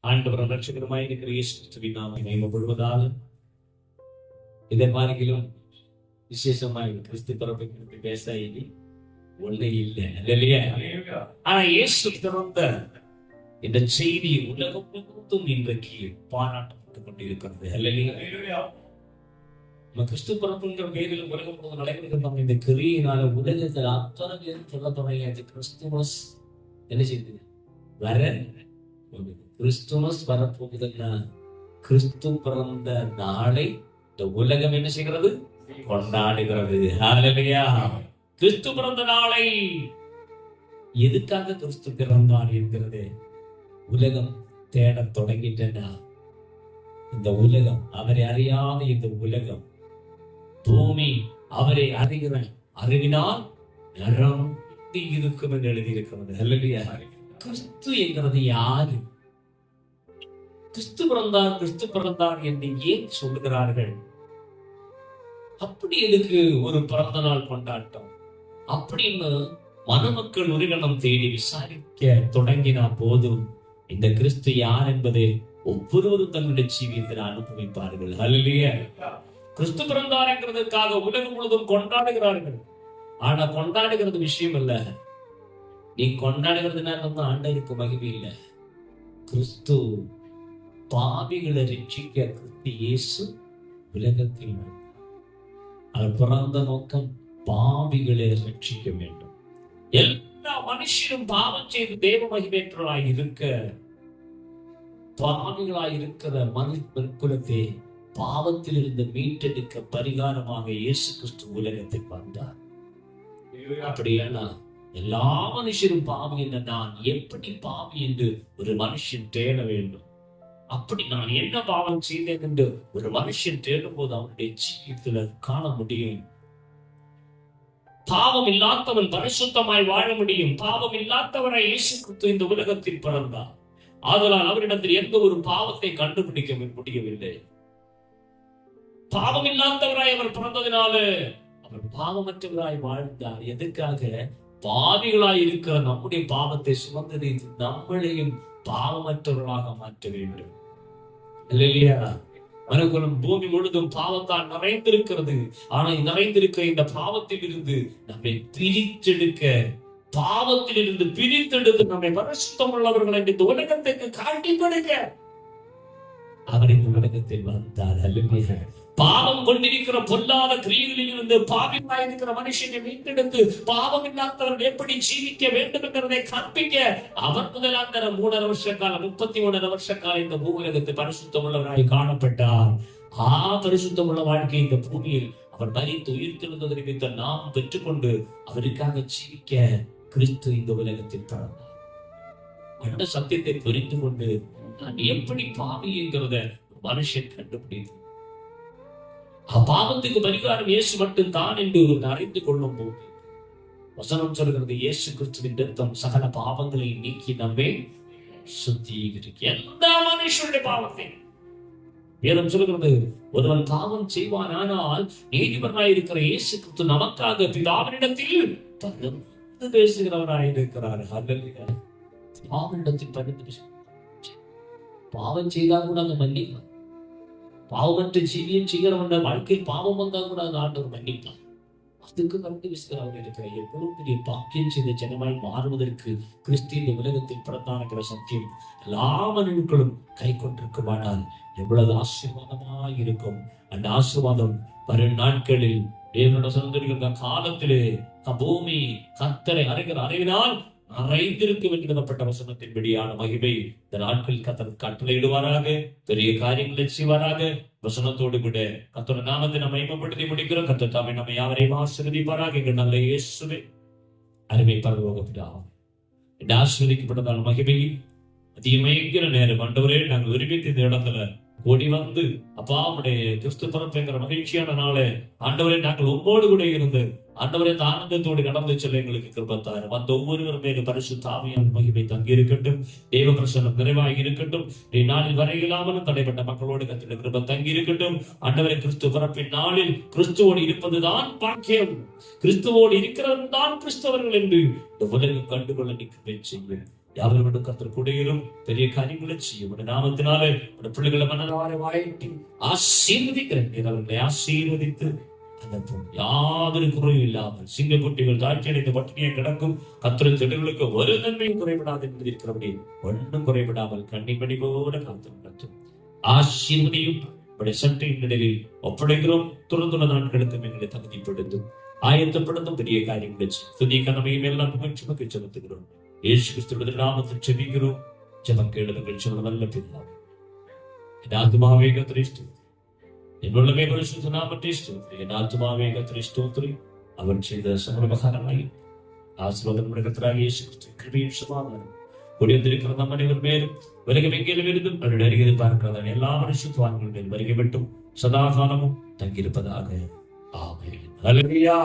ஆண்டவர் ரட்சகருமாய் இருக்கிற இயேசு கிறிஸ்துவின் நாமம் மகிமைப்படுவதாக. இதை பாருங்களும் விசேஷமாய் கிறிஸ்து பிறப்பை குறித்து பேச இனி ஒண்ணே இல்லை இல்லையா? ஆனா இயேசு பிறந்த இந்த செய்தி உலகம் முழுவதும் இன்றைக்கு பாராட்டப்பட்டுக் கொண்டிருக்கிறது இல்லையா? நம்ம கிறிஸ்து பிறப்புங்கிற பேரில் உலகம் முழுவதும் நடைபெறுகிற இந்த கிரியினால உலகத்தில் அத்தனை பேரும் சொல்ல தொடங்கியாச்சு கிறிஸ்துமஸ் என்ன செய்யுது வர கிறிஸ்துமஸ் வரப்போகுதுன்னா கிறிஸ்து பிறந்த நாளை இந்த உலகம் என்ன செய்கிறது? கொண்டாடுகிறது. ஹல்லேலூயா! கிறிஸ்து பிறந்த நாளை எதுக்காக கிறிஸ்து பிறந்தார் என்கிறது உலகம் தேட தொடங்கிட்டா, இந்த உலகம் அவரை அறியாத இந்த உலகம் பூமி அவரை அறிகிற அறிவினால் நிரம்பி இருக்கும் என்று எழுதியிருக்கிறது. ஹல்லேலூயா! கிறிஸ்து என்கிறது யாரு? கிறிஸ்து பிறந்தார் கிறிஸ்து பிறந்தார் என்று ஏன் சொல்லுகிறார்கள்? அப்படி எதுக்கு ஒரு பிறந்த நாள் கொண்டாட்டம் அப்படின்னு மணமக்கள் உரிகணம் தேடி விசாரிக்க தொடங்கினா போதும் இந்த கிறிஸ்து யார் என்பதை ஒவ்வொருவரும் தன்னுடைய ஜீவியத்தில் அனுபவிப்பார்கள். ஹல்லேலூயா! கிறிஸ்து பிறந்தார் என்கிறதுக்காக உலகம் முழுவதும் கொண்டாடுகிறார்கள். ஆனா கொண்டாடுகிறது விஷயம் இல்ல. நீ கொண்டாடுகிறதுனால ஆண்டவருக்கு மகிமை இல்லை. கிறிஸ்து பாவிகளை ரட்சிக்க கிறிஸ்து இயேசு உலகத்தில் அவர் பிறந்த நோக்கம் பாவிகளை ரட்சிக்க வேண்டும். எல்லா மனுஷனும் பாவம் செய்து தேவ மகிமையற்றவர்களாய் இருக்க, பாவிகளாய் இருக்கிற மனித குலத்தை பாவத்தில் இருந்து மீட்டெடுக்க பரிகாரமாக இயேசு கிறிஸ்து உலகத்தில் வந்தார். அப்படியானா எல்லா மனுஷரும் பாவி என்ற நான் எப்படி பாவி என்று ஒரு மனுஷன் தேட வேண்டும். அப்படி நான் என்ன பாவம் செய்தேன் என்று ஒரு மனுஷன் தேடும் போது அவனுடைய ஜீவியத்தில் காண முடியும். பாவம் இல்லாதவன் பரிசுத்தமாய் வாழ முடியும். பாவம் இல்லாதவரை இயேசு கிறிஸ்து இந்த உலகத்தில் பிறந்தார். ஆதலால் அவரிடத்தில் எந்த ஒரு பாவத்தை கண்டுபிடிக்க முடியவில்லை. பாவம் இல்லாதவராய் அவர் பிறந்ததினால அவர் பாவமற்றவராய் வாழ்ந்தார். எதுக்காக? பாவிகளாய் இருக்கிற நம்முடைய பாவத்தை சுமந்ததை நம்மளையும் பாவமற்றவர்களாக மாற்ற வேண்டும். இல்லையா? மனுக்குலம் பூமி முழுதும் பாவத்தால் நிறைந்திருக்கிறது. ஆனா நிறைந்திருக்கிற இந்த பாவத்தில் இருந்து நம்மை பிரித்தெடுக்க, பாவத்தில் இருந்து பிரித்தெடுத்து நம்மை பரிசுத்தம் உள்ளவர்கள் என்று இந்த உலகத்துக்கு காட்டி கொடுக்க அவர் இந்த உலகத்தில் வந்தார். அல்லேலூயா! பாவம் கொண்டிருக்கிற பொல்லாத கிரியைகளில் இருந்து பாவிகளாய் இருக்கிற மனுஷனை மீட்டெடுத்து பாவம் இல்லாதவர்கள் எப்படி ஜீவிக்க வேண்டும் என்கிறதை கற்பிக்க அவர் முதலாந்தர 3.5 வருஷ காலம் 33 வருஷ காலம் இந்த பூவுலகத்தில் பரிசுத்தம் உள்ளவராய் காணப்பட்டார். பரிசுத்தம் உள்ள வாழ்க்கை இந்த பூமியில் அவர் மரித்து உயிர்த்தெழுந்ததை நிமித்த நாம் பெற்றுக்கொண்டு அவருக்காக ஜீவிக்க கிறிஸ்து இந்த உலகத்தில் பிறந்தார். அந்த சத்தியத்தை புரிந்து கொண்டு நான் எப்படி பாவி என்கிறத மனுஷன் கண்டுபிடித்து பாவத்துக்கு பரிகாரம் இயேசு மட்டும் தான் என்று அறிந்து கொள்ளும் போது வசனம் சொல்கிறது இயேசு கிறிஸ்துவின் இரத்தம் சகல பாவங்களை நீக்கி நம்மை சுத்திகரிக்க. எந்த மனுஷனுடைய பாவத்தை வேதம் சொல்கிறது ஒருவன் பாவம் செய்வான், ஆனால் நீதிபரனாய் இருக்கிற இயேசு கிறிஸ்து நமக்காக பிதாவினிடத்தில் பரிந்து பேசுகிறவராய் இருக்கிறார். ஹல்லேலூயா! பாவனிடத்தில் பரிந்து பேச பாவம் செய்தால் கூட அந்த மன்னிப்பார். பாவமற்ற ஜீவியம் செய்கிறவன் வாழ்க்கையில் பாவம் வந்தா கூட அந்த ஆண்டவர் மன்னிப்பார். அதுக்கு கண்டு விசுகிறவர் இருக்கிற எவ்வளவு பெரிய பாக்கியம் செய்த ஜனமாய் மாறுவதற்கு கிறிஸ்து இந்த உலகத்தில் பிறந்தான சத்தியம் எல்லா மனிதர்களும் கை கொண்டிருக்குமானால் எவ்வளவு ஆசீர்வாதமாய் இருக்கும். அந்த ஆசீர்வாதம் வரும் நாட்களில் தேவனோட சொந்த காலத்திலே பூமி கர்த்தரை அறிகிற அறிவினால் நிறைந்திருக்கும் என்று எழுதப்பட்ட வசனத்தின் வெளியான மகிமை இந்த நாட்களில் கர்த்தர் கட்டளையிடுவாராக, பெரிய காரியங்களை செய்வாராக. வசனத்தோடு கூட கர்த்தர் நாமத்தை நம்ம மகிமைப்படுத்தி முடிக்கிறோம். கர்த்தர் தாமே நம்ம யாவரையும் ஆசீர்வதிப்பாராக. எங்கள் நல்ல இயேசுவே, அருமை பரலோக பிதாவே, இந்த ஆசீர்வதிக்கப்பட்டதால் மகிமையை அதிகமைக்கிற நேரம் ஆண்டவரே நாங்கள் விரும்பித்து இந்த இடத்துல ஓடி வந்து அப்பா உடைய கிறிஸ்து பிறப்புங்கிற மகிழ்ச்சியான நாளே ஆண்டவரே நாங்கள் உம்மோடு கூட இருந்து ஆண்டவரே இந்த ஆனந்தத்தோடு கடந்து செல்ல எங்களுக்கு கிருபைத்தாரும். அந்த ஒவ்வொருவரும் மேலும் பரிசுத்த ஆவியான மகிமை தங்கி இருக்கட்டும். தேவ பிரசன்னம் நிறைவாகி இருக்கட்டும். நாளில் வரையில்லாமலும் தடைப்பட்ட மக்களோடு கத்திர கிருபை தங்கி இருக்கட்டும். ஆண்டவரே கிறிஸ்து பிறப்பின் நாளில் கிறிஸ்துவோடு இருப்பதுதான் பாக்கியம், கிறிஸ்துவோடு இருக்கிறது தான் கிறிஸ்தவர்கள் என்று இந்த உலகம் கண்டுகொள்ள நிற்க செய்யும். யாவரோடும் கர்த்தர் கூடையிலும் பெரிய காரியங்களை செய்யும். உடைய நாமத்தினாலே உடைய பிள்ளைகளை மனதார வாய்ட்டி ஆசீர்வதிக்கிறேன். அவர்களை ஆசீர்வதித்து அனுப்பும். யாதொரு குறையும் இல்லாமல் சிங்கக்குட்டிகள் தாட்சி அடைந்து பட்டினியை கிடக்கும் கர்த்தரின் திட்டங்களுக்கு ஒரு நன்மையும் குறைவிடாது என்று இருக்கிறபடி ஒன்றும் குறைவிடாமல் கண்ணிப்படி போல காத்து நடத்தும். ஆசீர்வதியும் உடைய சட்டையின் நிலையில் ஒப்படைக்கிறோம். துறந்துள்ள நாட்களுக்கு எங்களை தகுதிப்படுத்தும், ஆயத்தப்படுத்தும் பெரிய காரியங்களை துதி கனமையும் எல்லாம் புகழ்ச்சிமக்கு செலுத்துகிறோம். இயேசு கிறிஸ்துவின் நாமத்தில் ஜெபிக்கிறோம். ஜெபம் கேளுங்கள். ஜெபம் நல்ல பிதாவே, என் ஆத்துமாவே கர்த்தரை ஸ்தோத்திரி, என் உள்ளமே பரிசுத்த நாமத்தை ஸ்தோத்திரி. என் ஆத்துமாவே கர்த்தரை ஸ்தோத்திரி. அவர் செய்த சமூகமாய் ஆசீர்வாதம் கர்த்தராகிய இயேசு கிறிஸ்து கிருபையும் சமாதானம் கொடியிருக்கிற நம் அனைவர் மேலும் வருகை எங்கிலும் இருந்தும் நெருங்கி பார்க்கிறதா எல்லா பரிசுத்தவான்கள் மேல் வருகை விட்டும் சதாகாலமும் தங்கியிருப்பதாக. ஆமென். ஹல்லேலூயா.